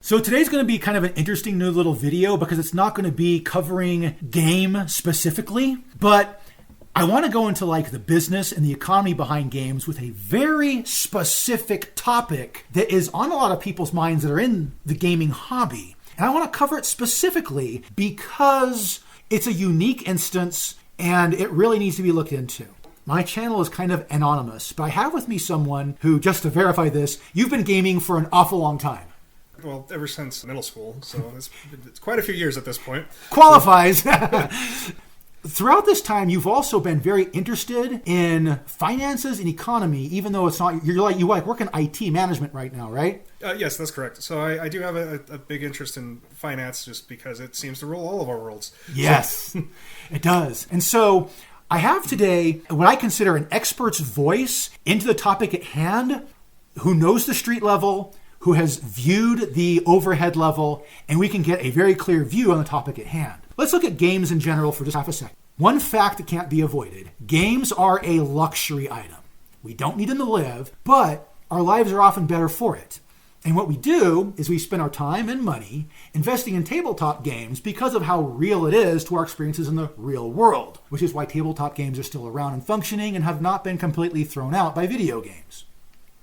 So today's going to be kind of an interesting new little video because it's not going to be covering game specifically, but I want to go into like the business and the economy behind games with a very specific topic that is on a lot of people's minds that are in the gaming hobby. And I want to cover it specifically because it's a unique instance and it really needs to be looked into. My channel is kind of anonymous, but I have with me someone who, just to verify this, you've been gaming for an awful long time. Well, ever since middle school, so it's quite a few years at this point. Qualifies. Throughout this time, you've also been very interested in finances and economy, even though it's not, you work in IT management right now, right? Yes, that's correct. So I do have a big interest in finance just because it seems to rule all of our worlds. Yes, it does. And so I have today what I consider an expert's voice into the topic at hand, who knows the street level, who has viewed the overhead level, and we can get a very clear view on the topic at hand. Let's look at games in general for just half a second. One fact that can't be avoided: games are a luxury item. We don't need them to live, but our lives are often better for it. And what we do is we spend our time and money investing in tabletop games because of how real it is to our experiences in the real world, which is why tabletop games are still around and functioning and have not been completely thrown out by video games.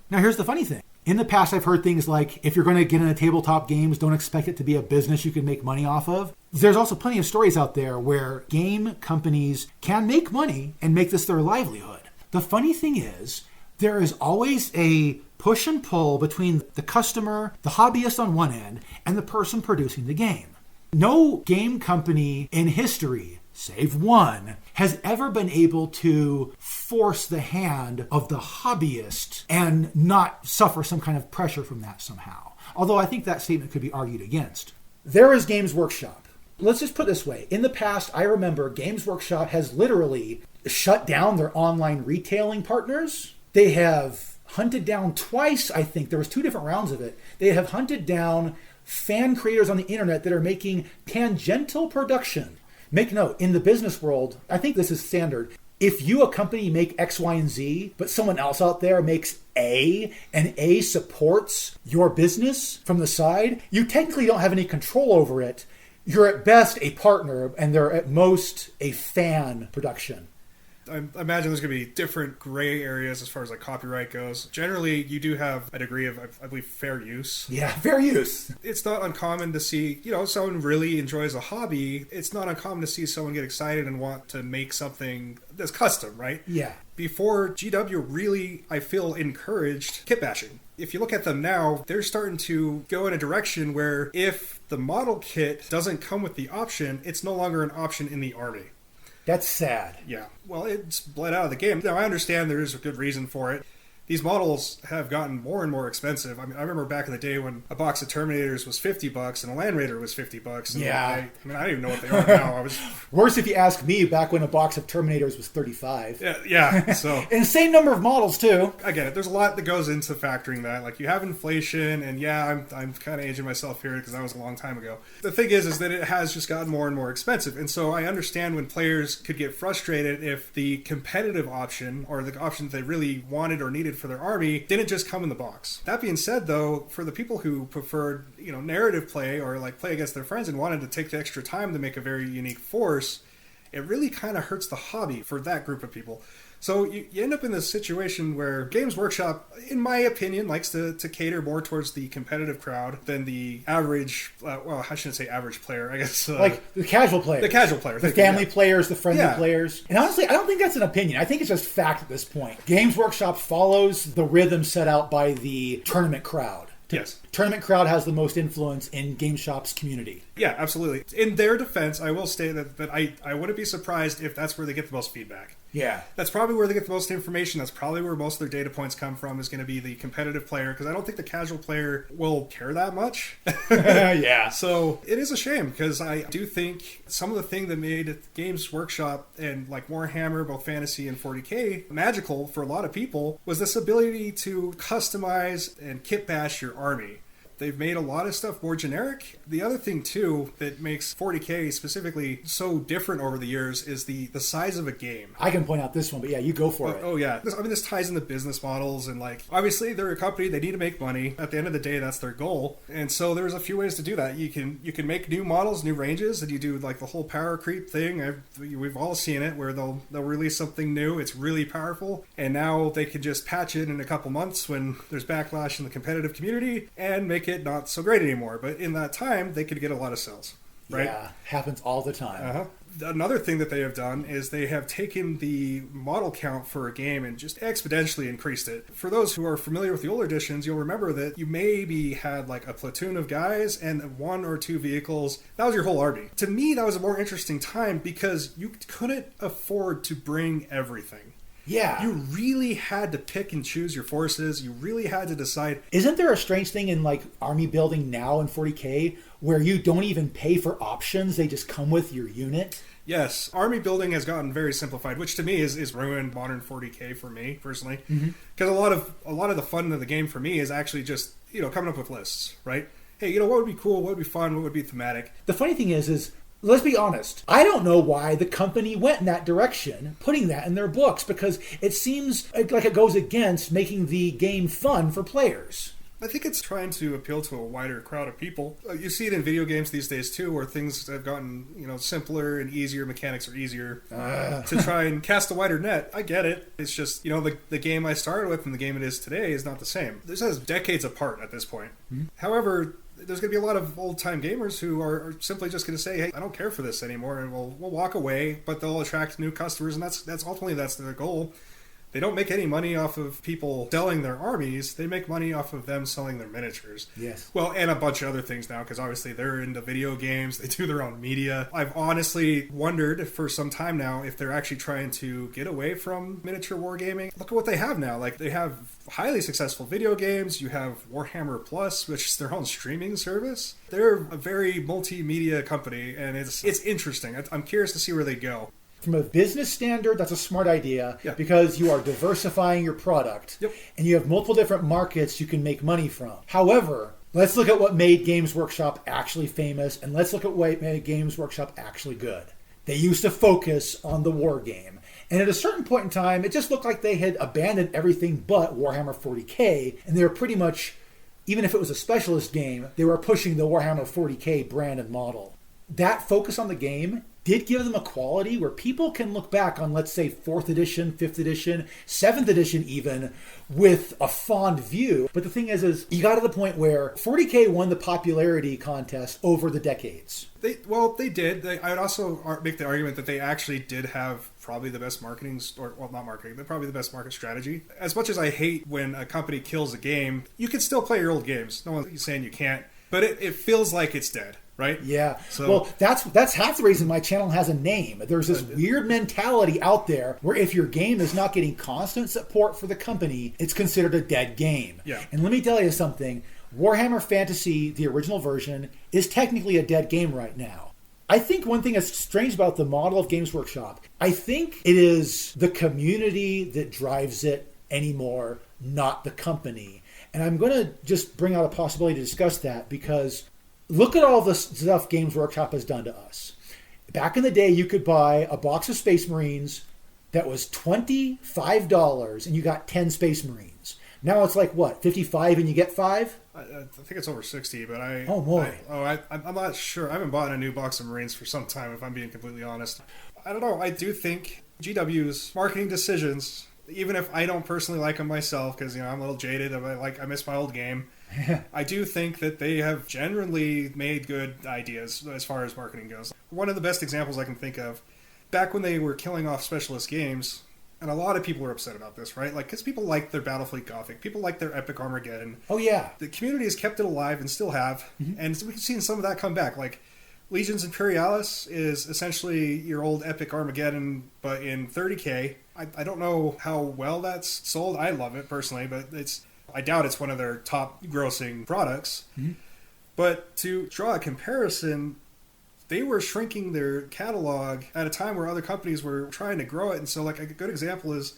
Now, here's the funny thing. In the past, I've heard things like, if you're going to get into tabletop games, don't expect it to be a business you can make money off of. There's also plenty of stories out there where game companies can make money and make this their livelihood. The funny thing is, there is always a push and pull between the customer, the hobbyist on one end, and the person producing the game. No game company in history, save one, has ever been able to force the hand of the hobbyist and not suffer some kind of pressure from that somehow. Although I think that statement could be argued against. There is Games Workshop. Let's just put it this way. In the past, I remember Games Workshop has literally shut down their online retailing partners. They have hunted down twice, I think. There was 2 different rounds of it. They have hunted down fan creators on the internet that are making tangential production. Make note, in the business world, I think this is standard. If you, a company, make X, Y, and Z, but someone else out there makes A, and A supports your business from the side, you technically don't have any control over it. You're at best a partner, and they're at most a fan production. I imagine there's going to be different gray areas as far as like copyright goes. Generally, you do have a degree of, I believe, fair use. Yeah, fair use. It's not uncommon to see, someone really enjoys a hobby. It's not uncommon to see someone get excited and want to make something that's custom, right? Yeah. Before, GW really, I feel, encouraged kit bashing. If you look at them now, they're starting to go in a direction where if the model kit doesn't come with the option, it's no longer an option in the army. That's sad. Yeah. Well, it's bled out of the game. Now, I understand there is a good reason for it. These models have gotten more and more expensive. I mean, I remember back in the day when a box of Terminators was $50 and a Land Raider was $50. And yeah. I don't even know what they are now. Worse if you ask me, back when a box of Terminators was $35. Yeah. So insane number of models too. I get it. There's a lot that goes into factoring that. Like, you have inflation, and yeah, I'm kind of aging myself here because that was a long time ago. The thing is that it has just gotten more and more expensive, and so I understand when players could get frustrated if the competitive option or the option they really wanted or needed for their army didn't just come in the box. That being said, though, for the people who preferred, narrative play or like play against their friends and wanted to take the extra time to make a very unique force, it really kind of hurts the hobby for that group of people. So you end up in this situation where Games Workshop, in my opinion, likes to cater more towards the competitive crowd than the average, I shouldn't say average player, I guess. Like the casual player. The casual player. The family players, the friendly players. And honestly, I don't think that's an opinion. I think it's just fact at this point. Games Workshop follows the rhythm set out by the tournament crowd. Yes. Tournament crowd has the most influence in GameShop's community. Yeah, absolutely. In their defense, I will say that I wouldn't be surprised if that's where they get the most feedback. Yeah. That's probably where they get the most information. That's probably where most of their data points come from, is going to be the competitive player, because I don't think the casual player will care that much. Yeah. So it is a shame, because I do think some of the thing that made Games Workshop and like Warhammer, both Fantasy and 40K, magical for a lot of people was this ability to customize and kit bash your army. They've made a lot of stuff more generic. The other thing, too, that makes 40K specifically so different over the years is the size of a game. I can point out this one, but yeah, you go for it. Oh, yeah. This ties into business models, and like, obviously, they're a company, they need to make money. At the end of the day, that's their goal. And so there's a few ways to do that. You can make new models, new ranges, and you do like the whole power creep thing. We've all seen it, where they'll release something new, it's really powerful, and now they can just patch it in a couple months when there's backlash in the competitive community and make it not so great anymore. But in that time, they could get a lot of sales, right? Yeah, happens all the time. Another thing that they have done is they have taken the model count for a game and just exponentially increased it. For those who are familiar with the older editions, you'll remember that you maybe had like a platoon of guys and 1 or 2 vehicles. That was your whole army. To me, that was a more interesting time because you couldn't afford to bring everything. Yeah. You really had to pick and choose your forces. You really had to decide. Isn't there a strange thing in like army building now in 40K where you don't even pay for options? They just come with your unit? Yes. Army building has gotten very simplified, which to me is ruined modern 40K for me personally. Because a lot of the fun of the game for me is actually just, coming up with lists, right? Hey, what would be cool? What would be fun? What would be thematic? The funny thing is let's be honest. I don't know why the company went in that direction, putting that in their books, because it seems like it goes against making the game fun for players. I think it's trying to appeal to a wider crowd of people. You see it in video games these days too, where things have gotten simpler and easier. Mechanics are easier to try and cast a wider net. I get it. It's just the game I started with and the game it is today is not the same. This is decades apart at this point. However, there's going to be a lot of old-time gamers who are simply just going to say, hey, I don't care for this anymore, and we'll walk away, but they'll attract new customers, and that's ultimately their goal. They don't make any money off of people selling their armies. They make money off of them selling their miniatures. Yes. Well, and a bunch of other things now, because obviously they're into video games. They do their own media. I've honestly wondered for some time now if they're actually trying to get away from miniature wargaming. Look at what they have now. Like, they have highly successful video games. You have Warhammer Plus, which is their own streaming service. They're a very multimedia company, and it's interesting. I'm curious to see where they go. From a business standard, that's a smart idea because you are diversifying your product and you have multiple different markets you can make money from. However, let's look at what made Games Workshop actually famous, and let's look at what made Games Workshop actually good. They used to focus on the war game. And at a certain point in time, it just looked like they had abandoned everything but Warhammer 40K, and they were pretty much, even if it was a specialist game, they were pushing the Warhammer 40K brand and model. That focus on the game did give them a quality where people can look back on, let's say, 4th edition, 5th edition, 7th edition even, with a fond view. But the thing is you got to the point where 40K won the popularity contest over the decades. They did. I would also make the argument that they actually did have probably the best marketing, not marketing, but probably the best market strategy. As much as I hate when a company kills a game, you can still play your old games. No one's saying you can't. But it feels like it's dead. Right? Yeah. Well, that's half the reason my channel has a name. There's this weird mentality out there where if your game is not getting constant support for the company, it's considered a dead game. Yeah. And let me tell you something. Warhammer Fantasy, the original version, is technically a dead game right now. I think one thing that's strange about the model of Games Workshop, I think it is the community that drives it anymore, not the company. And I'm going to just bring out a possibility to discuss that because look at all the stuff Games Workshop has done to us. Back in the day, you could buy a box of Space Marines that was $25 and you got 10 Space Marines. Now it's like, what, $55 and you get 5? I think it's over 60, but Oh, boy. I'm not sure. I haven't bought a new box of Marines for some time, if I'm being completely honest. I don't know. I do think GW's marketing decisions, even if I don't personally like them myself, because I'm a little jaded, I miss my old game. I do think that they have generally made good ideas as far as marketing goes. One of the best examples I can think of, back when they were killing off specialist games, and a lot of people were upset about this, right? Like, because people like their Battlefleet Gothic, people like their Epic Armageddon. Oh, yeah. The community has kept it alive and still have, and we've seen some of that come back. Like, Legions Imperialis is essentially your old Epic Armageddon, but in 30K. I don't know how well that's sold. I love it personally, but I doubt it's one of their top grossing products. But to draw a comparison, they were shrinking their catalog at a time where other companies were trying to grow it. And so, like, a good example is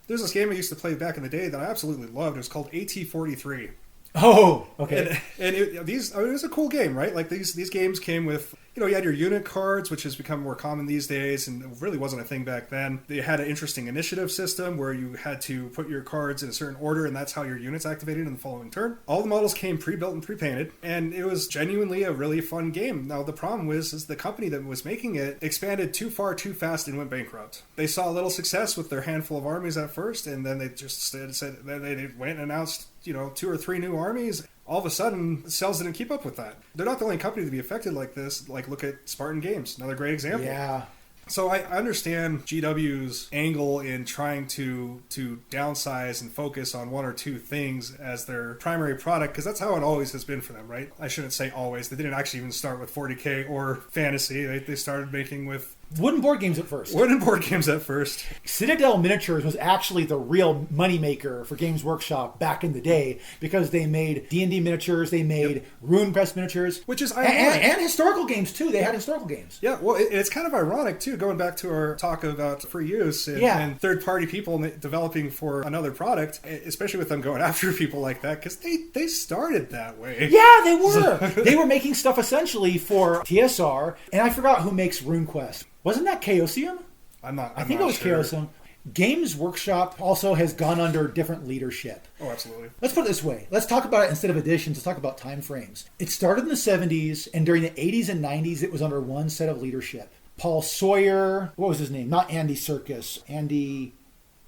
there's this game I used to play back in the day that I absolutely loved. It was called AT-43. Oh, okay. And it was a cool game, right? Like these games came with, you had your unit cards, which has become more common these days, and it really wasn't a thing back then. They had an interesting initiative system where you had to put your cards in a certain order, and that's how your units activated in the following turn. All the models came pre-built and pre-painted, and it was genuinely a really fun game. Now, the problem is the company that was making it expanded too far too fast and went bankrupt. They saw a little success with their handful of armies at first, and then they just said they went and announced 2 or 3 new armies. All of a sudden, sales didn't keep up with that. They're not the only company to be affected like this. Like, look at Spartan Games, another great example. Yeah. So I understand GW's angle in trying to downsize and focus on 1 or 2 things as their primary product, because that's how it always has been for them, right? I shouldn't say always. They didn't actually even start with 40K or fantasy. They started making with wooden board games at first. Citadel Miniatures was actually the real moneymaker for Games Workshop back in the day, because they made D&D miniatures, they made Rune Press miniatures. Which is ironic. And historical games, too. They had historical games. Yeah, well, it's kind of ironic, too, going back to our talk about free use and third-party people developing for another product, especially with them going after people like that, because they started that way. Yeah, they were. They were making stuff essentially for TSR, and I forgot who makes RuneQuest. Wasn't that Chaosium? I think it was sure. Chaosium. Games Workshop also has gone under different leadership. Oh, absolutely. Let's put it this way. Let's talk about it instead of editions. Let's talk about time frames. It started in the 70s, and during the 80s and 90s, it was under one set of leadership. Paul Sawyer, what was his name? Not Andy Serkis.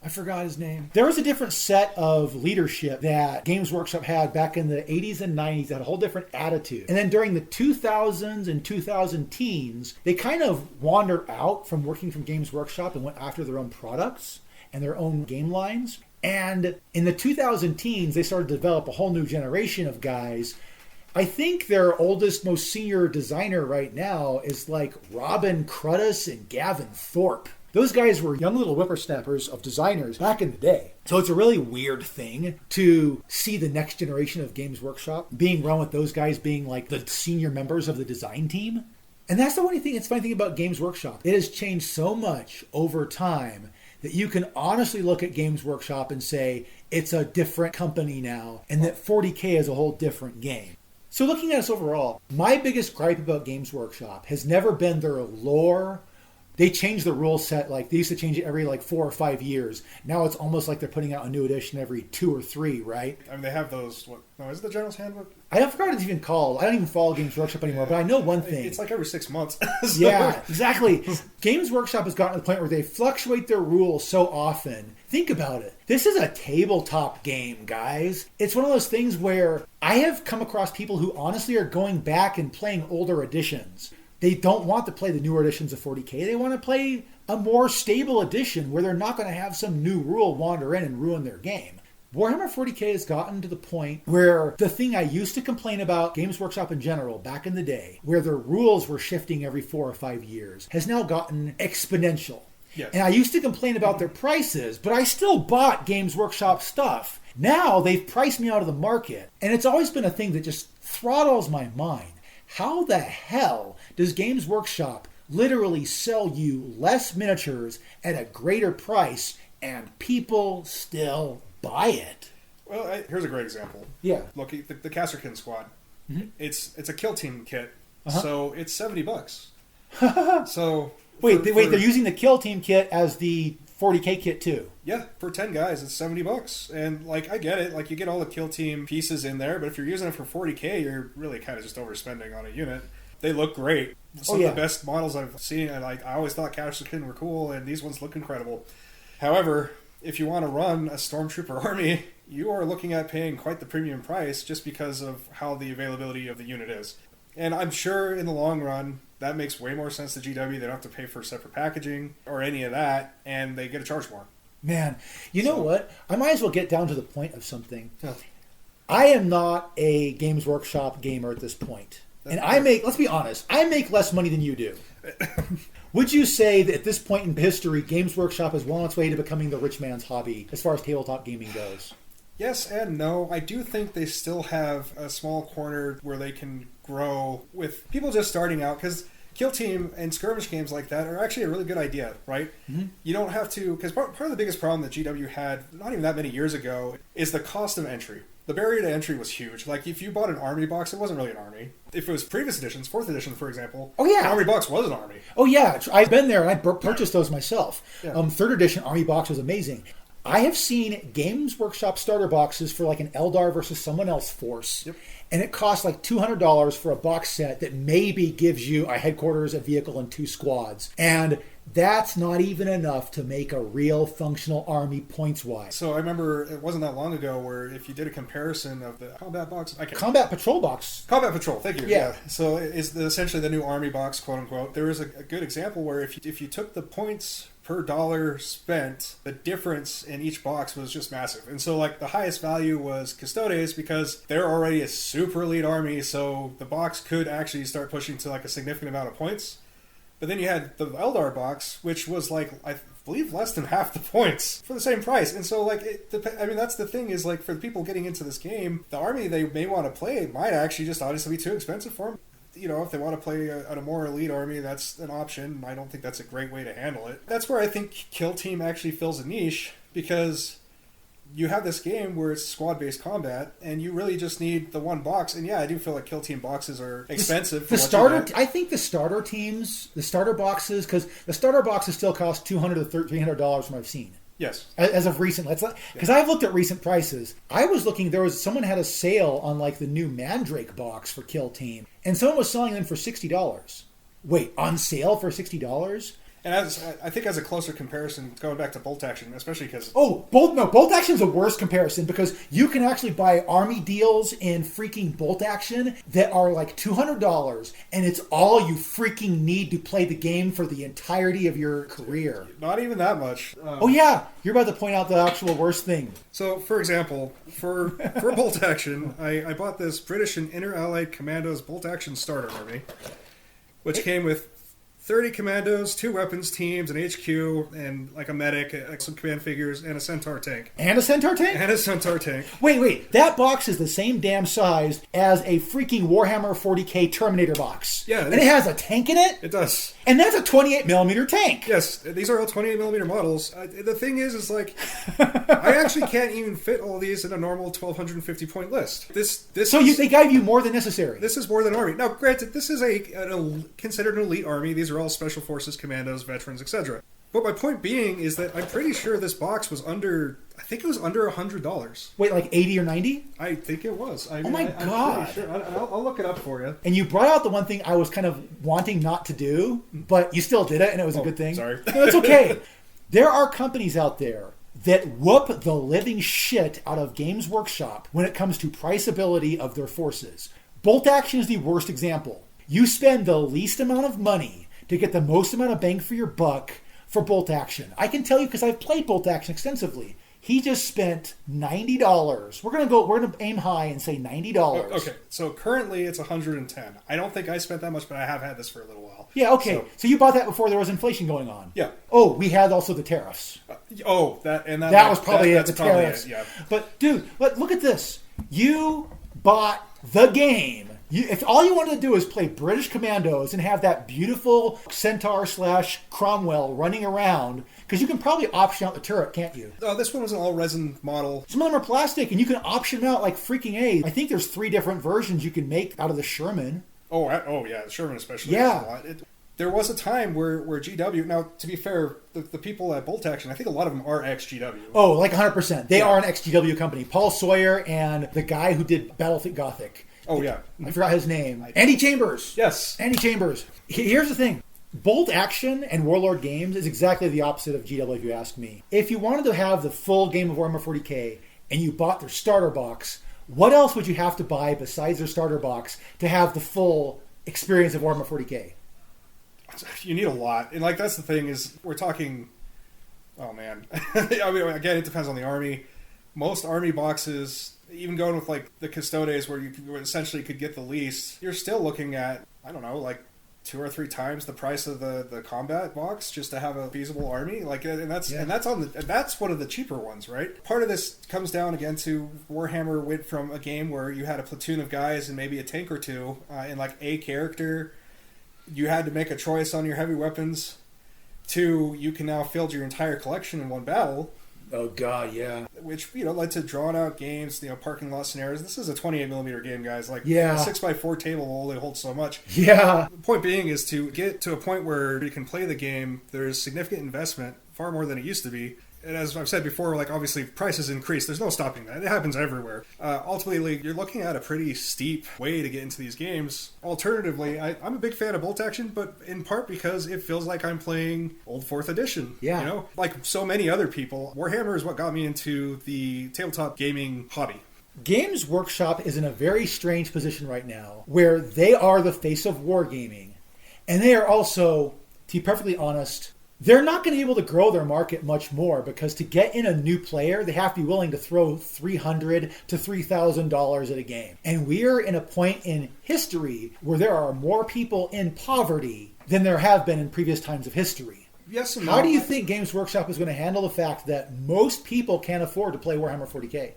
I forgot his name. There was a different set of leadership that Games Workshop had back in the 80s and 90s that had a whole different attitude. And then during the 2000s and 2000 teens, they kind of wandered out from working from Games Workshop and went after their own products and their own game lines. And in the 2000 teens, they started to develop a whole new generation of guys. I think their oldest, most senior designer right now is like Robin Cruddas and Gavin Thorpe. Those guys were young little whippersnappers of designers back in the day. So it's a really weird thing to see the next generation of Games Workshop being run with those guys being like the senior members of the design team. And that's the funny thing about Games Workshop. It has changed so much over time that you can honestly look at Games Workshop and say it's a different company now, and that 40K is a whole different game. So looking at us overall, my biggest gripe about Games Workshop has never been their lore. They changed the rule set, like they used to change it every 4 or 5 years. Now it's almost like they're putting out a new edition every 2 or 3, right? I mean, they have those, is it the General's Handbook? I forgot what it's even called. I don't even follow Games Workshop anymore, but I know one thing. It's like every 6 months. So. Yeah, exactly. Games Workshop has gotten to the point where they fluctuate their rules so often. Think about it. This is a tabletop game, guys. It's one of those things where I have come across people who honestly are going back and playing older editions. They don't want to play the newer editions of 40K. They want to play a more stable edition where they're not going to have some new rule wander in and ruin their game. Warhammer 40K has gotten to the point where the thing I used to complain about Games Workshop in general back in the day, where their rules were shifting every 4 or 5 years, has now gotten exponential. Yes. And I used to complain about their prices, but I still bought Games Workshop stuff. Now they've priced me out of the market. And it's always been a thing that just throttles my mind. How the hell does Games Workshop literally sell you less miniatures at a greater price and people still buy it? Well, here's a great example. Yeah. Look, the Casterkin squad. Mm-hmm. It's a kill team kit, so it's $70. So they're using the kill team kit as the 40K kit too. Yeah, for 10 guys, it's $70. And I get it. You get all the kill team pieces in there, but if you're using it for 40K, you're really kind of just overspending on a unit. They look great. Some of the best models I've seen. And I always thought Casterkin were cool, and these ones look incredible. However, if you want to run a Stormtrooper army, you are looking at paying quite the premium price just because of how the availability of the unit is. And I'm sure in the long run, that makes way more sense to GW. They don't have to pay for separate packaging or any of that, and they get to charge more. Man, you know what? I might as well get down to the point of something. Yeah. I am not a Games Workshop gamer at this point. And let's be honest, I make less money than you do. Would you say that at this point in history, Games Workshop is well on its way to becoming the rich man's hobby as far as tabletop gaming goes? Yes and no. I do think they still have a small corner where they can grow with people just starting out, because kill team and skirmish games like that are actually a really good idea, right? Mm-hmm. You don't have to, because part of the biggest problem that GW had not even that many years ago is the cost of entry. The barrier to entry was huge. Like, if you bought an army box, it wasn't really an army. If it was previous editions, 4th edition, for example, oh, yeah, an army box was an army. Oh, yeah. I've been there, and I purchased those myself. Yeah. 3rd edition army box was amazing. I have seen Games Workshop starter boxes for like an Eldar versus someone else force. Yep. And it costs like $200 for a box set that maybe gives you a headquarters, a vehicle, and 2 squads. And that's not even enough to make a real functional army points-wise. So I remember it wasn't that long ago where if you did a comparison of the combat box... Combat Patrol box. Combat Patrol, thank you. Yeah. So it's essentially the new army box, quote-unquote. There was a good example where if you took the points per dollar spent, the difference in each box was just massive. And so, like, the highest value was Custodes because they're already a super elite army, so the box could actually start pushing to, like, a significant amount of points. But then you had the Eldar box, which was, like, I believe less than half the points for the same price. And so, like, that's the thing is, like, for the people getting into this game, the army they may want to play might actually just obviously be too expensive for them. You know, if they want to play a more elite army, that's an option. I don't think that's a great way to handle it. That's where I think Kill Team actually fills a niche, because you have this game where it's squad-based combat, and you really just need the one box. And yeah, I do feel like Kill Team boxes are expensive. I think the starter teams, the starter boxes, because the starter boxes still cost $200 to $300 from what I've seen. Yes. As of recent, because I've looked at recent prices. I was looking. Someone had a sale on like the new Mandrake box for Kill Team, and someone was selling them for $60. Wait, on sale for $60? And I think as a closer comparison, going back to Bolt Action, especially because... Bolt Action is the worst comparison, because you can actually buy army deals in freaking Bolt Action that are like $200, and it's all you freaking need to play the game for the entirety of your career. Not even that much. Yeah, you're about to point out the actual worst thing. So, for example, for Bolt Action, I bought this British and Inter-Allied Commandos Bolt Action starter army, which came with 30 commandos, 2 weapons teams, an HQ, and like a medic, some command figures, and a Centaur tank. And a Centaur tank? And a Centaur tank. Wait. That box is the same damn size as a freaking Warhammer 40k Terminator box. Yeah. And it has a tank in it? It does. And that's a 28mm tank. Yes, these are all 28mm models. The thing is like, I actually can't even fit all these in a normal 1,250 point list. They gave you more than necessary. This is more than army. Now, granted, this is considered an elite army. These are all special forces, commandos, veterans, etc. But my point being is that I'm pretty sure this box was under $100. Wait, like 80 or 90? I think it was. Oh my God. Sure. I'll look it up for you. And you brought out the one thing I was kind of wanting not to do, but you still did it, and it was a good thing. Sorry. No, it's okay. There are companies out there that whoop the living shit out of Games Workshop when it comes to priceability of their forces. Bolt Action is the worst example. You spend the least amount of money to get the most amount of bang for your buck for Bolt Action. I can tell you because I've played Bolt Action extensively. He just spent $90. We're gonna aim high and say $90. Okay, so currently it's $110. I don't think I spent that much, but I have had this for a little while. Yeah, okay. So you bought that before there was inflation going on. Yeah. Oh, we had also the tariffs. That was probably the tariffs. Yeah. But dude, look at this. You bought the game. If all you wanted to do is play British Commandos and have that beautiful Centaur / Cromwell running around, because you can probably option out the turret, can't you? Oh, this one was an all resin model. Some of them are plastic, and you can option out like freaking A. I think there's 3 different versions you can make out of the Sherman. Oh yeah, the Sherman especially. Yeah. There was a time where GW... Now, to be fair, the people at Bolt Action, I think a lot of them are ex-GW. Oh, like 100%. They are an ex-GW company. Paul Sawyer and the guy who did Battlefield Gothic. Oh, yeah. I forgot his name. Andy Chambers. Yes. Andy Chambers. Here's the thing. Bolt Action and Warlord Games is exactly the opposite of GW, if you ask me. If you wanted to have the full game of Warhammer 40k and you bought their starter box, what else would you have to buy besides their starter box to have the full experience of Warhammer 40k? You need a lot. And, like, that's the thing is we're talking... Oh, man. I mean, again, it depends on the army. Most army boxes... Even going with like the Custodes where you essentially could get the least, you're still looking at, I don't know, like 2 or 3 times the price of the combat box just to have a feasible army. Like, and that's one of the cheaper ones, right? Part of this comes down again to Warhammer went from a game where you had a platoon of guys and maybe a tank or 2 in like a character. You had to make a choice on your heavy weapons. To you can now field your entire collection in one battle. Oh God, yeah. Which, led to drawn out games, parking lot scenarios. This is a 28mm game, guys. Like, yeah. A 6x4 table will only hold so much. Yeah. The point being is to get to a point where you can play the game, there's significant investment, far more than it used to be. And as I've said before, like, obviously prices increase. There's no stopping that. It happens everywhere. Ultimately, you're looking at a pretty steep way to get into these games. Alternatively, I'm a big fan of bolt action, but in part because it feels like I'm playing old 4th edition. Yeah. Like so many other people, Warhammer is what got me into the tabletop gaming hobby. Games Workshop is in a very strange position right now, where they are the face of wargaming. And they are also, to be perfectly honest, they're not going to be able to grow their market much more, because to get in a new player, they have to be willing to throw $300 to $3,000 at a game. And we're in a point in history where there are more people in poverty than there have been in previous times of history. Yes and no. How do you think Games Workshop is going to handle the fact that most people can't afford to play Warhammer 40K?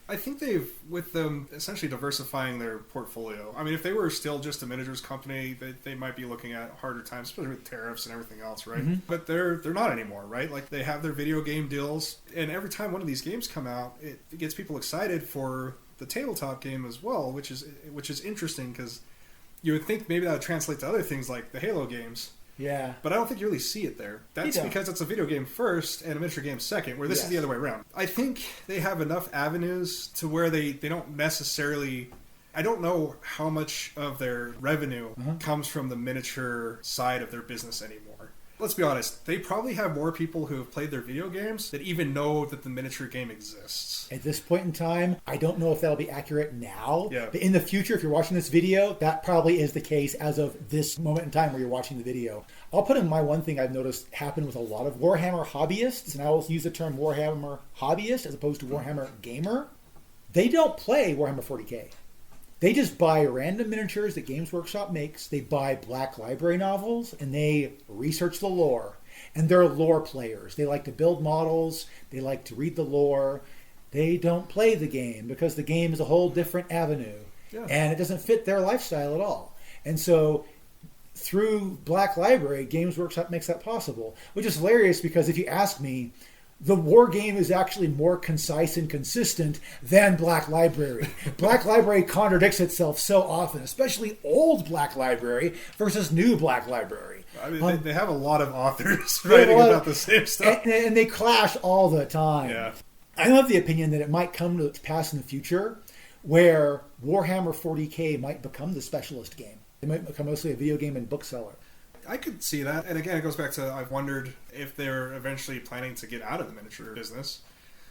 I think they've, with them essentially diversifying their portfolio. I mean, if they were still just a miniatures company, they might be looking at harder times, especially with tariffs and everything else, right? Mm-hmm. But they're not anymore, right? Like, they have their video game deals, and every time one of these games come out, it gets people excited for the tabletop game as well, which is interesting, because you would think maybe that would translate to other things like the Halo games. Yeah. But I don't think you really see it there. That's because it's a video game first and a miniature game second, where this is the other way around. I think they have enough avenues to where they don't necessarily... I don't know how much of their revenue comes from the miniature side of their business anymore. Let's be honest, they probably have more people who have played their video games that even know that the miniature game exists. At this point in time, I don't know if that'll be accurate now, yeah. But in the future, if you're watching this video, that probably is the case as of this moment in time where you're watching the video. I'll put in my one thing I've noticed happen with a lot of Warhammer hobbyists, and I will use the term Warhammer hobbyist as opposed to Warhammer gamer. They don't play Warhammer 40K. They just buy random miniatures that Games Workshop makes. They buy Black Library novels, and they research the lore. And they're lore players. They like to build models. They like to read the lore. They don't play the game because the game is a whole different avenue. Yeah. And it doesn't fit their lifestyle at all. And so through Black Library, Games Workshop makes that possible, which is hilarious because if you ask me, the war game is actually more concise and consistent than Black Library. Black Library contradicts itself so often, especially old Black Library versus new Black Library. I mean, they have a lot of authors writing about the same stuff. And they clash all the time. Yeah. I have the opinion that it might come to pass in the future where Warhammer 40K might become the specialist game. It might become mostly a video game and bookseller. I could see that. And again, it goes back to I've wondered if they're eventually planning to get out of the miniature business.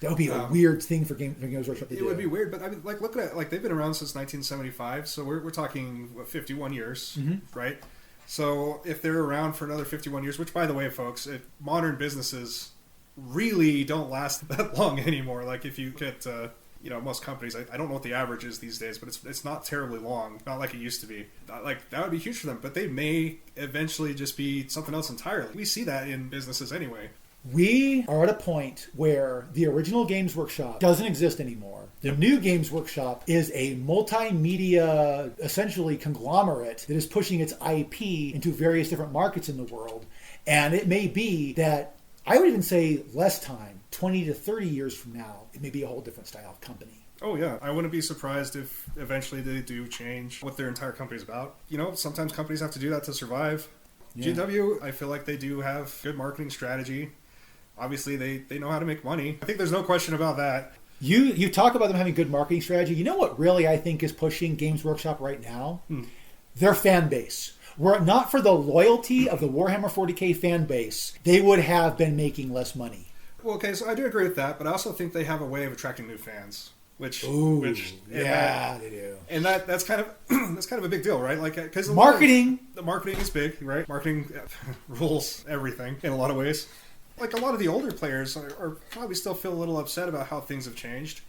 That would be a weird thing for Games Workshop to do. It would be weird, but I mean, like, look at it. Like, they've been around since 1975, so we're talking, 51 years, right? So if they're around for another 51 years, which, by the way, folks, modern businesses really don't last that long anymore. Like, if you get... most companies, I don't know what the average is these days, but it's not terribly long, not like it used to be. Like, that would be huge for them, but they may eventually just be something else entirely. We see that in businesses anyway. We are at a point where the original Games Workshop doesn't exist anymore. The new Games Workshop is a multimedia, essentially conglomerate that is pushing its IP into various different markets in the world. And it may be that, I would even say less time, 20 to 30 years from now, it may be a whole different style of company. Oh, yeah. I wouldn't be surprised if eventually they do change what their entire company's about. Sometimes companies have to do that to survive. Yeah. GW, I feel like they do have good marketing strategy. Obviously, they know how to make money. I think there's no question about that. You talk about them having good marketing strategy. You know what really I think is pushing Games Workshop right now? Their fan base. Were it not for the loyalty of the Warhammer 40K fan base, they would have been making less money. Well, okay, so I do agree with that, but I also think they have a way of attracting new fans, they do, and that's kind of a big deal, right? Like, because the marketing is big, right? Marketing rules everything in a lot of ways. Like, a lot of the older players are probably still feel a little upset about how things have changed,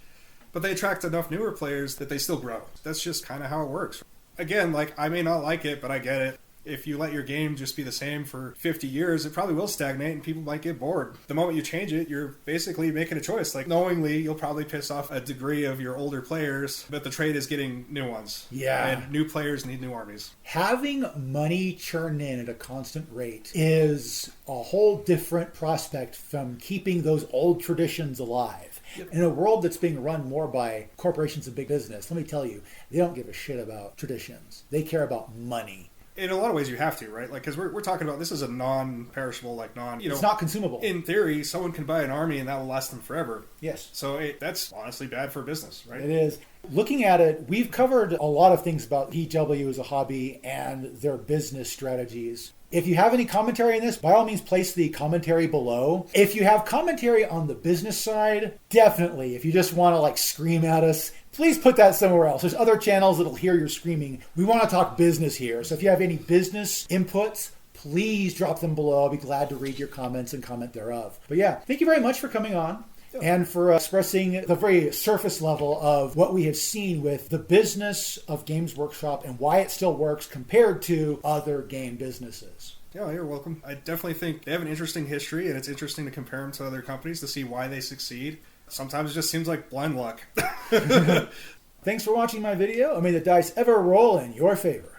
but they attract enough newer players that they still grow. That's just kind of how it works. Again, like, I may not like it, but I get it. If you let your game just be the same for 50 years, it probably will stagnate and people might get bored. The moment you change it, you're basically making a choice. Like, knowingly, you'll probably piss off a degree of your older players, but the trade is getting new ones. Yeah. And new players need new armies. Having money churn in at a constant rate is a whole different prospect from keeping those old traditions alive. Yep. In a world that's being run more by corporations and big business, let me tell you, they don't give a shit about traditions. They care about money. In a lot of ways, you have to, right? Like, because we're talking about, this is a non-perishable, like it's not consumable. In theory, someone can buy an army and that will last them forever. Yes. So that's honestly bad for business, right? It is. Looking at it, we've covered a lot of things about EW as a hobby and their business strategies. If you have any commentary on this, by all means, place the commentary below. If you have commentary on the business side, definitely. If you just want to like scream at us, please put that somewhere else. There's other channels that'll hear your screaming. We want to talk business here. So if you have any business inputs, please drop them below. I'll be glad to read your comments and comment thereof. But yeah, thank you very much for coming on. And for expressing the very surface level of what we have seen with the business of Games Workshop and why it still works compared to other game businesses. Yeah, you're welcome. I definitely think they have an interesting history, and it's interesting to compare them to other companies to see why they succeed. Sometimes it just seems like blind luck. Thanks for watching my video, and may the dice ever roll in your favor.